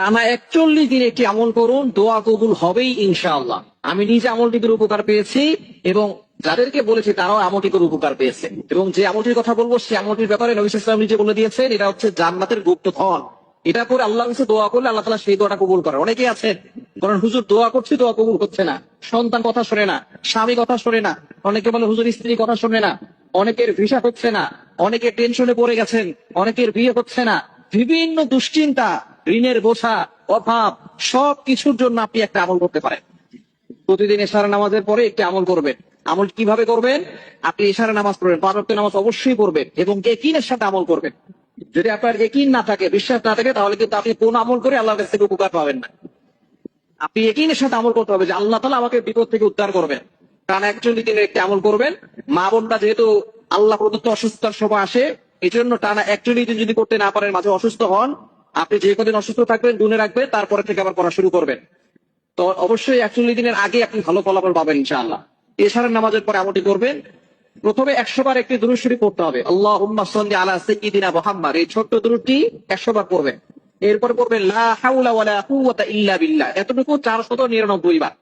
টানা 41 দিন একটি আমল করুন, দোয়া কবুল হবেই ইনশাআল্লাহ। আমি নিজে আমলটি করে উপকার পেয়েছি এবং যাদেরকে বলেছি তারাও আমলটি করে উপকার পেয়েছে। এবং যে আমলটির কথা বলবো সেই আমলটির ব্যাপারে নবী সাল্লাল্লাহু আলাইহি ওয়াসাল্লাম নিজে বলে দিয়েছেন, এটা হচ্ছে জান্নাতের গুপ্তধন। এটা করে আল্লাহর কাছে দোয়া করলে আল্লাহ তাআলা সেই দোয়াটা কবুল করে। অনেকেই আছেন কারণ হুজুর দোয়া করছি, দোয়া কবুল হচ্ছে না, সন্তান কথা শোনে না, স্বামী কথা শোনে না, অনেকে বলে হুজুর স্ত্রী কথা শোনে না, অনেকের ভিসা হচ্ছে না, অনেকে টেনশনে পড়ে গেছেন, অনেকের বিয়ে হচ্ছে না, বিভিন্ন দুশ্চিন্তা, ঋণের বোঝা, অভাব, সব কিছুর জন্য আপনি একটা আমল করতে পারেন। প্রতিদিন এশার নামাজের পরে একটি আমল করবেন। আমল কিভাবে করবেন? আপনি এশার নামাজ পড়বেন, 5 ওয়াক্ত নামাজ অবশ্যই পড়বেন এবং ইয়াকিনের সাথে আমল করবেন। যদি আপনার ইয়াকিন না থাকে, বিশ্বাস না থাকে, তাহলে কিন্তু আপনি কোন আমল করে আল্লাহর কাছ থেকে উপকার পাবেন না। আপনি ইয়াকিনের সাথে আমল করতে হবে যে আল্লাহ তাআলা আমাকে বিপদ থেকে উদ্ধার করবেন। কারণ 41 দিনের একটি আমল করবেন। মা বোনরা যেহেতু আল্লাহ প্রদত্ত অসুস্থতার সময় আসে, এই জন্য টানা 41 দিন যদি করতে না পারেন, মাঝে অসুস্থ হন, আপনি যে কদিন অসুস্থ থাকবেন গুনে রাখবেন, তারপরে থেকে আবার পড়া শুরু করবেন। তো অবশ্যই 41 দিনের আগে আপনি ভালো ফলাফল পাবেন ইনশাআল্লাহ। এশারের নামাজের পরে আমলটি করবেন। প্রথমে 100 বার একটি দুরূদ শরীফ পড়তে হবে, আল্লাহুম্মা সাল্লি আলা সাইয়্যিদিনা মুহাম্মাদ। এই ছোট্ট দুরূদটি 100 বার পড়বেন। এরপর পড়বেন লা হাওলা ওয়ালা কুওয়াতা ইল্লা বিল্লাহ, এতটুকু 499 বার।